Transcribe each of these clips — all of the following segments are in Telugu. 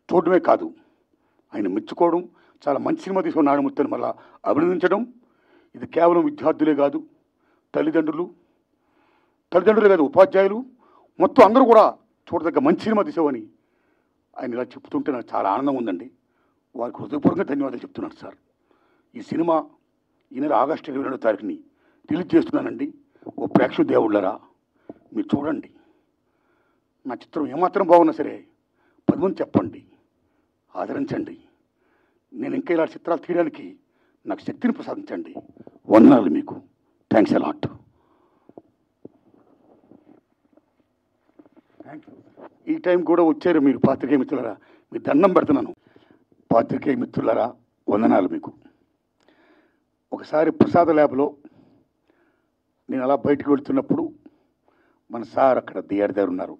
చూడడమే కాదు, ఆయన మెచ్చుకోవడం, చాలా మంచి సినిమా తీసుకున్న నారాయణమూర్తిని మళ్ళా అభినందించడం. ఇది కేవలం విద్యార్థులే కాదు, తల్లిదండ్రులే కాదు, ఉపాధ్యాయులు మొత్తం అందరూ కూడా చూడదగ్గ మంచి సినిమా తీసావని ఆయన ఇలా చెప్తుంటే నాకు చాలా ఆనందం ఉందండి. వారికి హృదయపూర్వకంగా ధన్యవాదాలు చెప్తున్నాను సార్. ఈ సినిమా ఈ నెల ఆగస్టు 22వ తారీఖుని రిలీజ్ చేస్తున్నానండి. ఓ ప్రేక్షక దేవుళ్ళరా, మీరు చూడండి. నా చిత్రం ఏమాత్రం బాగున్నా సరే 10 మంది చెప్పండి, ఆదరించండి. నేను ఇంకా ఇలా చిత్రాలు తీయడానికి నాకు శక్తిని ప్రసాదించండి. వందనాలు మీకు. Thanks a lot. Thank you. ఈ టైం కూడా వచ్చారు మీరు పాత్రికేయ మిత్రులరా, మీ దండం పెడుతున్నాను. పాత్రికేయ మిత్రులరా, వందనాలు మీకు. ఒకసారి ప్రసాద ల్యాబ్లో నేను అలా బయటకు వెళ్తున్నప్పుడు మన సార్ అక్కడ థియేటర్ దగ్గర ఉన్నారు,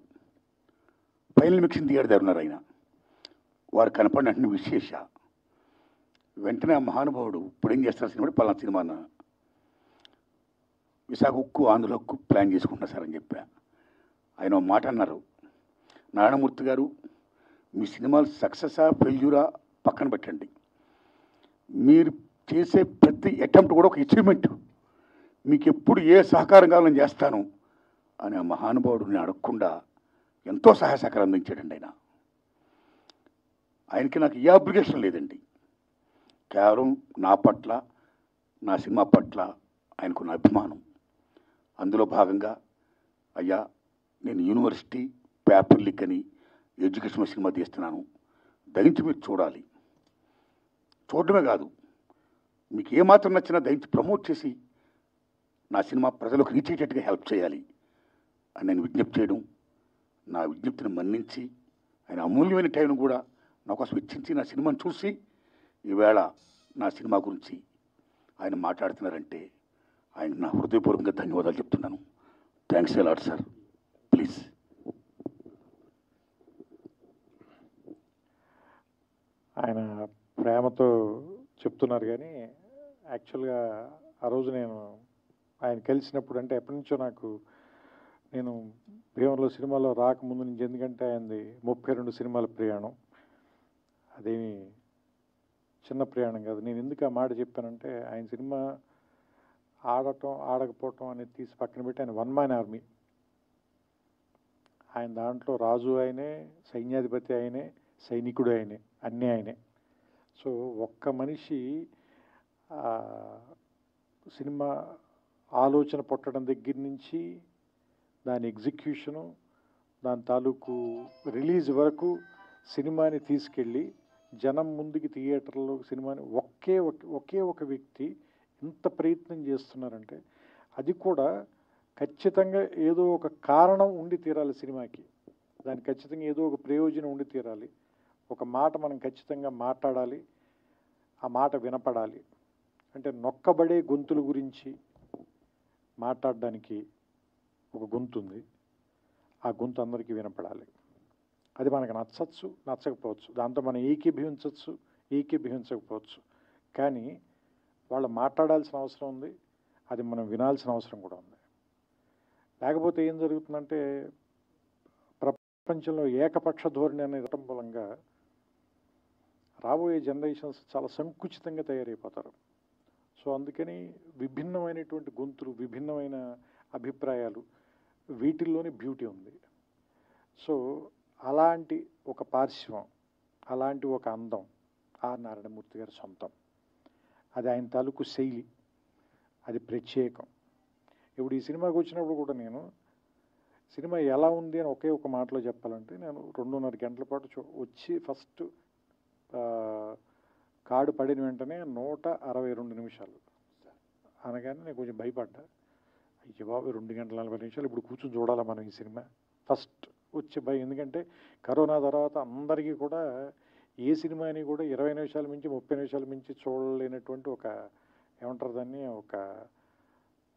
ఫైనల్ మిక్సింగ్ థియేటర్ దగ్గర ఉన్నారు. ఆయన వారు కనపడిన వెంటనే విశేష వెంటనే ఆ మహానుభావుడు ఇప్పుడు ఏం చేస్తారు సినిమా, పలానా సినిమా విశాఖ ఉక్కు ఆంధ్ర హక్కు ప్లాన్ చేసుకుంటున్నా సార్ అని చెప్పా. ఆయన ఒక మాట అన్నారు, నారాయణమూర్తి గారు మీ సినిమాలు సక్సెసా ఫెయిల్యూరా పక్కన పెట్టండి, మీరు చేసే ప్రతి అటెంప్ట్ కూడా ఒక అచీవ్మెంట్, మీకు ఎప్పుడు ఏ సహకారం కావాలని చేస్తాను అని ఆ మహానుభావుడిని అడగకుండా ఎంతో సహాయ సహకారం అందించాడండి ఆయన. ఆయనకి నాకు ఏ అబ్లిగేషన్ లేదండి, కేవలం నా పట్ల నా సినిమా పట్ల ఆయనకున్న అభిమానం. అందులో భాగంగా అయ్యా నేను యూనివర్సిటీ పేపర్ లీక్ అని ఎడ్యుకేషన్ సినిమా తీస్తున్నాను, దయించి మీరు చూడాలి, చూడడమే కాదు మీకు ఏమాత్రం నచ్చినా దయించి ప్రమోట్ చేసి నా సినిమా ప్రజలకు రీచ్ అయ్యేటట్టుగా హెల్ప్ చేయాలి అని నేను విజ్ఞప్తి చేయడం, నా విజ్ఞప్తిని మన్నించి ఆయన అమూల్యమైన టైంను కూడా నా కోసం వెచ్చించి నా సినిమాను చూసి ఈవేళ నా సినిమా గురించి ఆయన మాట్లాడుతున్నారంటే ఆయన నా హృదయపూర్వకంగా ధన్యవాదాలు చెప్తున్నాను. Thanks a lot sir. Please. ఆయన ప్రేమతో చెప్తున్నారు కానీ యాక్చువల్గా ఆ రోజు నేను ఆయన కలిసినప్పుడు, అంటే ఎప్పటి నుంచో నేను భీమవరంలో సినిమాలో రాకముందు నుంచి, ఎందుకంటే ఆయనది 32 సినిమాల ప్రయాణం, అదేమి చిన్న ప్రయాణం కాదు. నేను ఎందుకు ఆ మాట చెప్పానంటే ఆయన సినిమా ఆడటం ఆడకపోవటం అనేది తీసి పక్కన పెట్టి ఆయన వన్ మ్యాన్ ఆర్మీ. ఆయన దాంట్లో రాజు ఆయనే, సైన్యాధిపతి ఆయనే, సైనికుడు ఆయనే, అన్నీ ఆయనే. సో ఒక్క మనిషి సినిమా ఆలోచన పుట్టడం దగ్గర నుంచి దాని ఎగ్జిక్యూషను, దాని తాలూకు రిలీజ్ వరకు సినిమాని తీసుకెళ్ళి జనం ముందుకి థియేటర్లో సినిమాని ఒకే ఒక వ్యక్తి ఇంత ప్రయత్నం చేస్తున్నారంటే అది కూడా ఖచ్చితంగా ఏదో ఒక కారణం ఉండి తీరాలి సినిమాకి. దానికి ఖచ్చితంగా ఏదో ఒక ప్రయోజనం ఉండి తీరాలి. ఒక మాట మనం ఖచ్చితంగా మాట్లాడాలి, ఆ మాట వినపడాలి. అంటే నొక్కబడే గొంతుల గురించి మాట్లాడడానికి ఒక గొంతు ఉంది, ఆ గొంతు అందరికీ వినపడాలి. అది మనకు నచ్చచ్చు, నచ్చకపోవచ్చు, దాంతో మనం ఏకీభవించవచ్చు, ఏకీభవించకపోవచ్చు, కానీ వాళ్ళు మాట్లాడాల్సిన అవసరం ఉంది, అది మనం వినాల్సిన అవసరం కూడా ఉంది. లేకపోతే ఏం జరుగుతుందంటే ప్రపంచంలో ఏకపక్ష ధోరణి అనేది మూలంగా రాబోయే జనరేషన్స్ చాలా సంకుచితంగా తయారైపోతారు. సో అందుకని విభిన్నమైనటువంటి గొంతులు, విభిన్నమైన అభిప్రాయాలు, వీటిల్లోనే బ్యూటీ ఉంది. సో అలాంటి ఒక పార్శ్వం, అలాంటి ఒక అందం ఆర్ నారాయణమూర్తి గారి సొంతం. అది ఆయన తాలూకు శైలి, అది ప్రత్యేకం. ఇప్పుడు ఈ సినిమాకి వచ్చినప్పుడు కూడా నేను సినిమా ఎలా ఉంది అని ఒకే ఒక మాటలో చెప్పాలంటే, నేను 2.5 గంటల పాటు వచ్చి ఫస్ట్ కార్డు పడిన వెంటనే 162 నిమిషాలు అనగానే నేను కొంచెం భయపడ్డా. అయ్యో బాబు 2 గంటల 40 నిమిషాలు ఇప్పుడు కూర్చొని చూడాలా మనం ఈ సినిమా? ఫస్ట్ వచ్చే భయం. ఎందుకంటే కరోనా తర్వాత అందరికీ కూడా ఏ సినిమాని కూడా 20 నిమిషాల మించి 30 నిమిషాల మించి చూడలేనటువంటి ఒక, ఏమంటారు దాన్ని, ఒక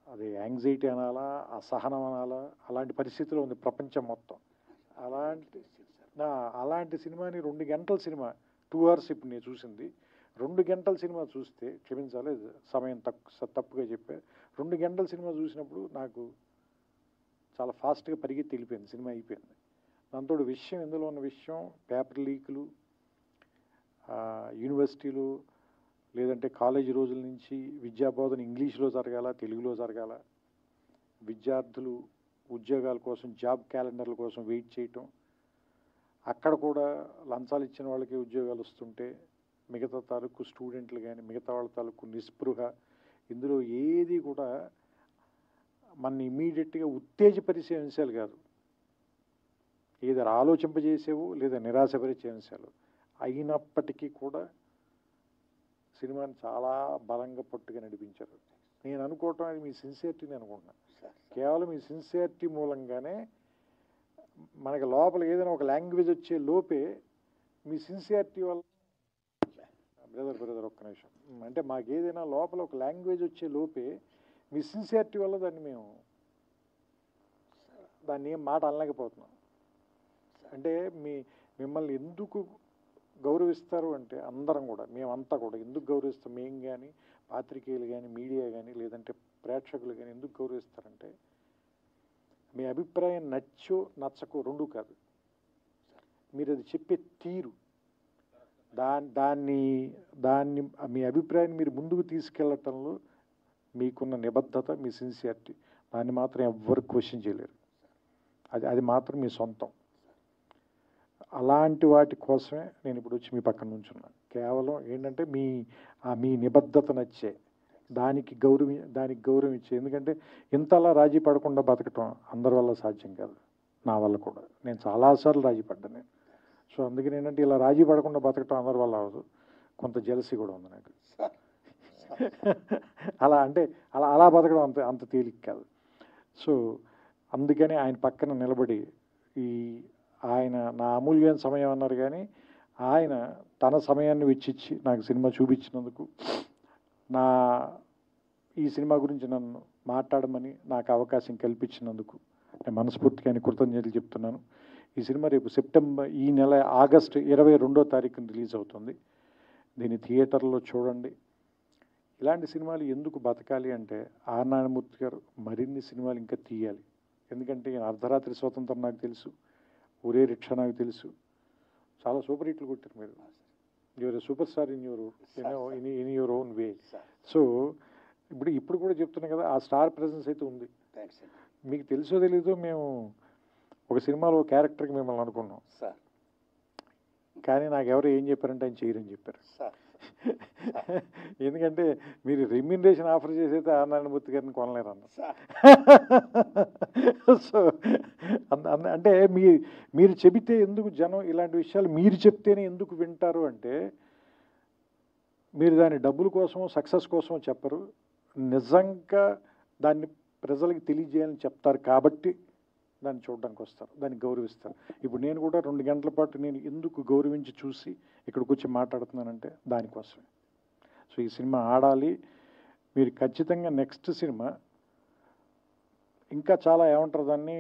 అది యాంగ్జైటీ అనాలా, అసహనం అనాలా, అలాంటి పరిస్థితిలో ఉంది ప్రపంచం మొత్తం. అలాంటి సినిమాని 2 గంటల సినిమా, 2 hours ఇప్పుడు నేను చూసింది, 2 గంటల సినిమా చూస్తే, క్షమించాలి సమయం తప్పుగా చెప్పా, 2 గంటల సినిమా చూసినప్పుడు నాకు చాలా ఫాస్ట్గా పరిగెత్తి వెళ్ళిపోయింది, సినిమా అయిపోయింది. దాంతో విషయం, ఇందులో ఉన్న విషయం, పేపర్ లీకులు, యూనివర్సిటీలు లేదంటే కాలేజీ రోజుల నుంచి విద్యాబోధన ఇంగ్లీష్లో జరగాల, తెలుగులో జరగాల, విద్యార్థులు ఉద్యోగాల కోసం జాబ్ క్యాలెండర్ల కోసం వెయిట్ చేయటం, అక్కడ కూడా లంచాలు ఇచ్చిన వాళ్ళకి ఉద్యోగాలు వస్తుంటే మిగతా తాలూకు స్టూడెంట్లు కానీ మిగతా వాళ్ళ తాలూకు నిస్పృహ, ఇందులో ఏది కూడా మన ఇమీడియట్గా ఉత్తేజపరిచే అంశాలు కాదు, ఏదో ఆలోచింపజేసేవు లేదా నిరాశపరిచే అంశాలు అయినప్పటికీ కూడా సినిమాని చాలా బలంగా పట్టుగా నడిపించారు. నేను అనుకోవటం అది మీ సిన్సియారిటీని అనుకుంటున్నాను. కేవలం మీ సిన్సియారిటీ మూలంగానే మనకి లోపల ఏదైనా ఒక లాంగ్వేజ్ వచ్చే లోపే మీ సిన్సియారిటీ వల్ల బ్రదర్ ఒక్క నిమిషం, అంటే మాకు ఏదైనా లోపల ఒక లాంగ్వేజ్ వచ్చే లోపే మీ సిన్సియారిటీ వల్ల దాన్ని ఏం మాట అనలేకపోతున్నాం. అంటే మిమ్మల్ని ఎందుకు గౌరవిస్తారు అంటే అందరం కూడా, మేమంతా కూడా ఎందుకు గౌరవిస్తాం, మేము కానీ పాత్రికేయులు కానీ మీడియా కానీ లేదంటే ప్రేక్షకులు కానీ ఎందుకు గౌరవిస్తారంటే మీ అభిప్రాయం నచ్చో నచ్చకో రెండు కాదు, మీరు అది చెప్పే తీరు, దాన్ని మీ అభిప్రాయాన్ని మీరు ముందుకు తీసుకెళ్ళటంలో మీకున్న నిబద్ధత, మీ సిన్సియారిటీ, దాన్ని మాత్రం ఎవ్వరు క్వశ్చన్ చేయలేరు. అది మాత్రం మీ సొంతం. అలాంటి వాటి కోసమే నేను ఇప్పుడు వచ్చి మీ పక్కన నుంచున్నాను. కేవలం ఏంటంటే మీ నిబద్ధత నచ్చే దానికి గౌరవం ఇచ్చే. ఎందుకంటే ఇంతలా రాజీ పడకుండా బతకటం అందరి వల్ల సాధ్యం కాదు, నా వల్ల కూడా. నేను చాలాసార్లు రాజీ పడ్డాను నేను. సో అందుకని ఏంటంటే ఇలా రాజీ పడకుండా బతకటం అందరి వల్ల అవ్వదు, కొంత జెలసీ కూడా ఉంది నాకు. అలా బతకడం అంత తేలిక కాదు. సో అందుకని ఆయన పక్కన నిలబడి ఆయన నా అమూల్యమైన సమయం అన్నారు, కానీ ఆయన తన సమయాన్ని వెచ్చిచ్చి నాకు సినిమా చూపించినందుకు, ఈ సినిమా గురించి నన్ను మాట్లాడమని నాకు అవకాశం కల్పించినందుకు నేను మనస్ఫూర్తిగా కృతజ్ఞతలు చెప్తున్నాను. ఈ సినిమా రేపు ఈ నెల ఆగస్టు 22వ తారీఖున రిలీజ్ అవుతుంది. దీన్ని థియేటర్లో చూడండి. ఇలాంటి సినిమాలు ఎందుకు బతకాలి అంటే ఆర్ నారాయణమూర్తి గారు మరిన్ని సినిమాలు ఇంకా తీయాలి. ఎందుకంటే అర్ధరాత్రి స్వతంత్రం నాకు తెలుసు, ఒరే రిక్షా నాకు తెలుసు, చాలా సూపర్ హిట్లు కొట్టారు మీరు. You're super star in your own way. So ఇప్పుడు కూడా చెప్తున్నా కదా, ఆ స్టార్ ప్రెజెన్స్ అయితే ఉంది. మీకు తెలుసో తెలీదో మేము ఒక సినిమాలో క్యారెక్టర్కి మిమ్మల్ని అనుకున్నాం, కానీ నాకు ఎవరు ఏం చెప్పారంటే ఆయన చేయరని చెప్పారు. ఎందుకంటే మీరు రెమ్యూనరేషన్ ఆఫర్ చేసైతే ఆర్ నారాయణమూర్తి గారిని కొనలేరు అన్న. సో అంటే మీరు చెబితే ఎందుకు జనం ఇలాంటి విషయాలు మీరు చెప్తేనే ఎందుకు వింటారు అంటే, మీరు దాని డబ్బుల కోసమో సక్సెస్ కోసమో చెప్పరు, నిజంగా దాన్ని ప్రజలకు తెలియజేయాలని చెప్తారు కాబట్టి దాన్ని చూడడానికి వస్తారు, దాన్ని గౌరవిస్తారు. ఇప్పుడు నేను కూడా 2 గంటల పాటు నేను ఎందుకు గౌరవించి చూసి ఇక్కడికి వచ్చి మాట్లాడుతున్నానంటే దానికోసమే. సో ఈ సినిమా ఆడాలి. మీరు ఖచ్చితంగా నెక్స్ట్ సినిమా ఇంకా చాలా ఏమంటారు దాన్ని